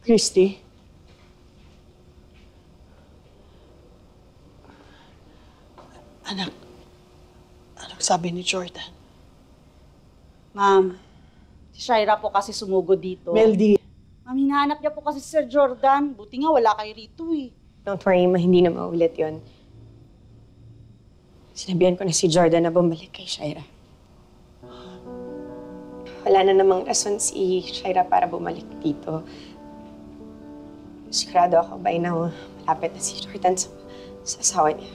Christy? Anak, anong sabi ni Jordan? Ma'am, si Shaira po kasi sumugod dito. Meldy. Ma'am, hinahanap niya po kasi si Sir Jordan. Buti nga wala kayo rito eh. Don't worry, ma, hindi na maulit yon. Sinabihan ko na si Jordan na bumalik kay Shaira. Wala na namang rason si Shaira para bumalik dito. Sigurado ako by now, malapit na si Jordan sa asawa niya.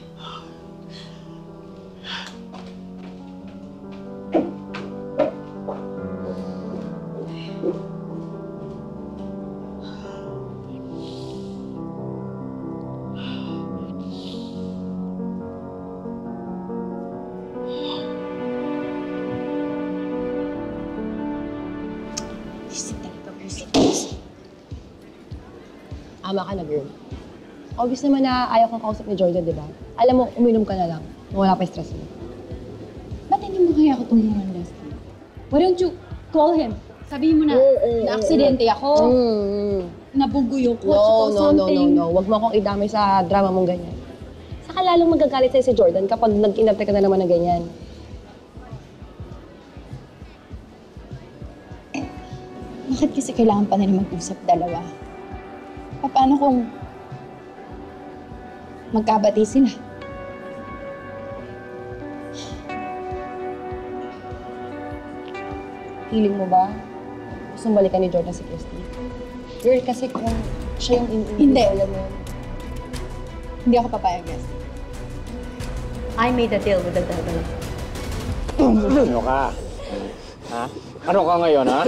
Ama ka na, girl. Obvious naman na ayaw kang kausap ni Jordan, di ba? Alam mo, uminom ka na lang. Wala pa stress mo. Ba't hindi mo kaya ako tulungan, Leslie? Why don't you call him? Sabihin mo na, na-aksidente ako. Nabunggo yung kotse ko, something. No. Huwag mo akong idamay sa drama mong ganyan. Saka lalong magagalit sa'yo si Jordan kapag nag-inarte ka na naman na ganyan. Bakit kasi kailangan pa nila mag-usap dalawa? Paano kung magkabati sila? Feeling mo ba? Gusto balikan ni Jordan si Christy? Girl, kasi kung siya yung Hindi. mo. Hindi ako papayag, Leslie. I made a deal with the devil. Ano ka? Ha? Ano ka ngayon, ha?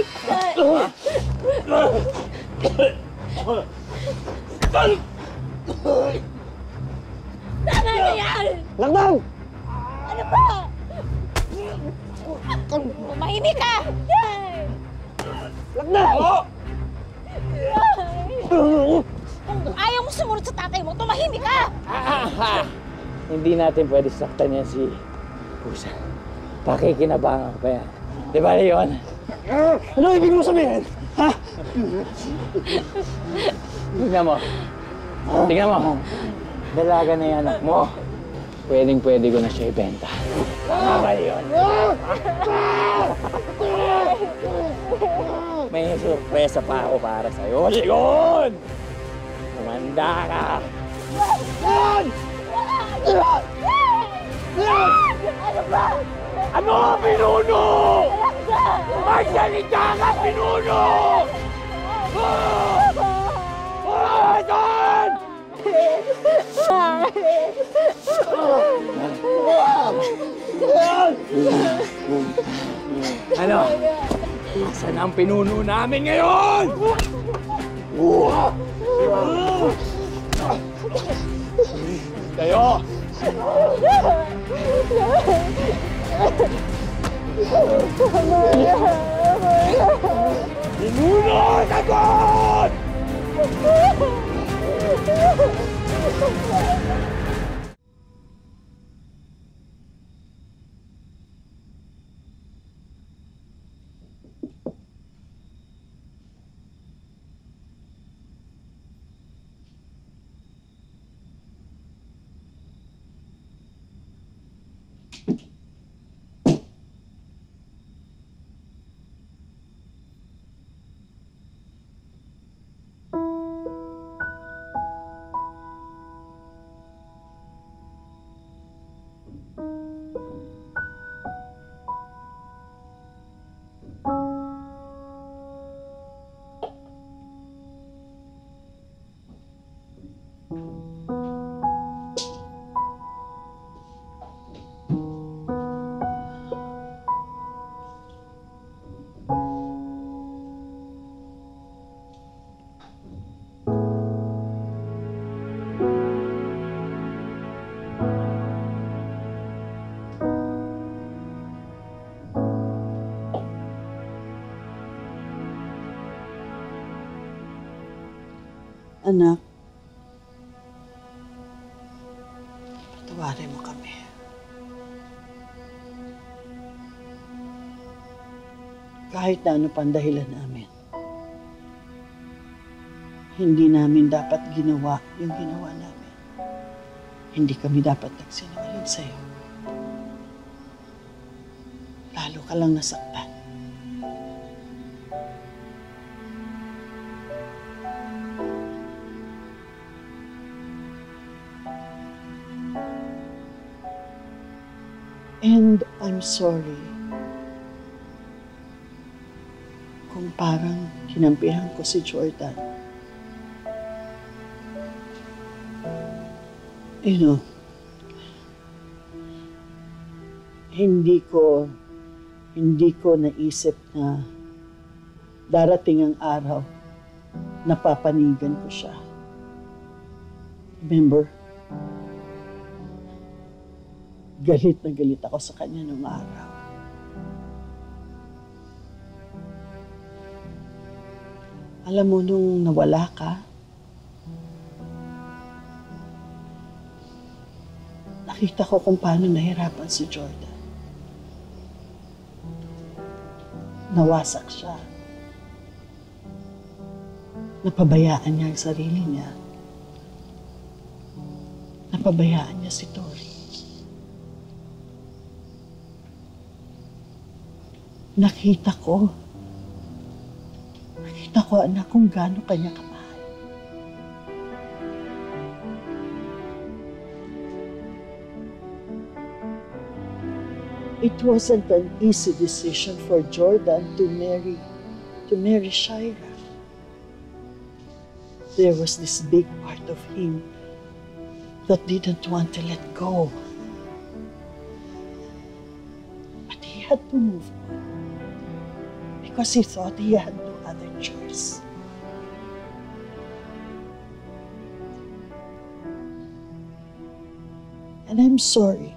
Tama na yan! Lakdang! Ano ba? Umahimik ka! Lakdang! Kung ayaw mo sumunod sa tatay mo, tumahimik ka! Hindi natin pwede saktan yan si Pusa. Pakikinabangan pa yan. Di ba, Leon? Ano ibig mo sabihin? Ha? Tingnan mo. Tingnan mo. Dalaga na yung anak mo. Pwedeng-pwede ko na siya ibenta. Tama ba yun? May sorpresa pa ako para sa'yo, Leon! Kumanda ka! Leon! Ano ba? Ano ang pinuno? Magsalita ka, pinuno! Saan? Ano? Asan ang pinuno namin ngayon? Tayo! Pinuno! Sagot! Anak, patawarin mo kami. Kahit na ano pang dahilan namin. hindi namin dapat ginawa yung ginawa namin. Hindi kami dapat nagsinungaling sa'yo. Lalo ka lang nasaktan. And I'm sorry kung parang kinampihan ko si Jordan. You know, hindi ko naisip na darating ang araw na papanigan ko siya. Remember? Galit na galit ako sa kanya nung araw. Alam mo, nung nawala ka, nakita ko kung paano nahirapan si Jordan. Nawasak siya. Napabayaan niya ang sarili niya. Napabayaan niya si Tori. Nakita ko, anak, kung gaano kanya kamahal. It wasn't an easy decision for Jordan to marry Shira. There was this big part of him that didn't want to let go. But he had to move on. Because he thought he had no other choice. And I'm sorry.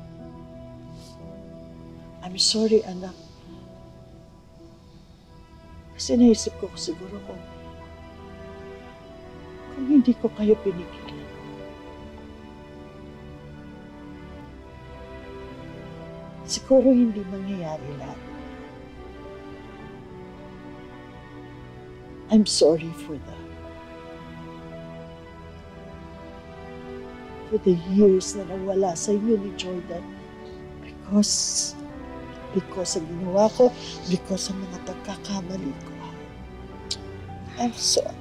I'm sorry, anak. Kasi naisip ko siguro kung hindi ko kayo pinigilan. Siguro hindi mangyayari lahat. I'm sorry for the years na nawala sa inyo ni Jordan because ang ginawa ko, because ang mga pagkakamali ko. I'm sorry.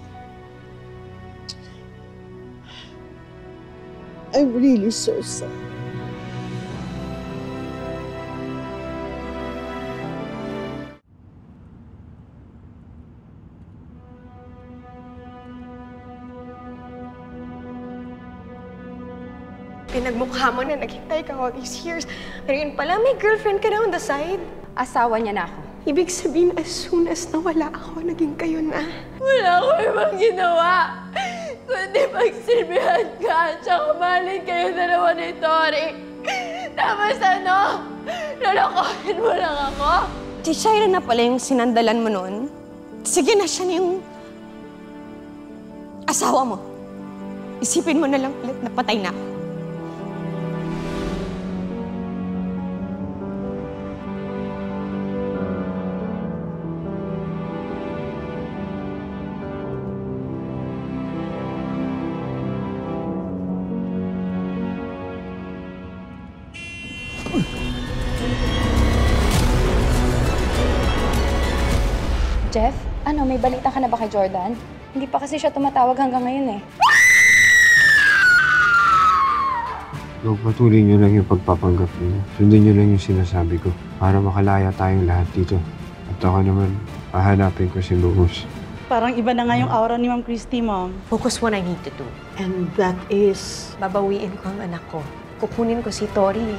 I'm really so sorry. Pinagmukha mo na naghintay ka all these years. Pero yun pala, may girlfriend ka na on the side. Asawa niya na ako. Ibig sabihin, as soon as nawala ako, naging kayo na. Wala ko ibang ginawa. Kundi magsilbihan ka at saka mahalin kayo dalawa ni Tori. Tapos ano? Lalakohin mo lang ako? Si Shira na pala yung sinandalan mo noon. Sige na, siya na yung asawa mo. Isipin mo na lang ulit na patay na ako. Jeff, ano, may balita ka na ba kay Jordan? Hindi pa kasi siya tumatawag hanggang ngayon eh. Huwag patuloy nyo lang yung pagpapanggap niyo. Sundin nyo lang yung sinasabi ko para makalaya tayong lahat dito. At ako naman, pahanapin ko si Luz. Parang iba na nga yung aura ni Ma'am Christy, Mom. Focus what I need to do. And that is... Babawiin ko ang anak ko. Kukunin ko si Tori.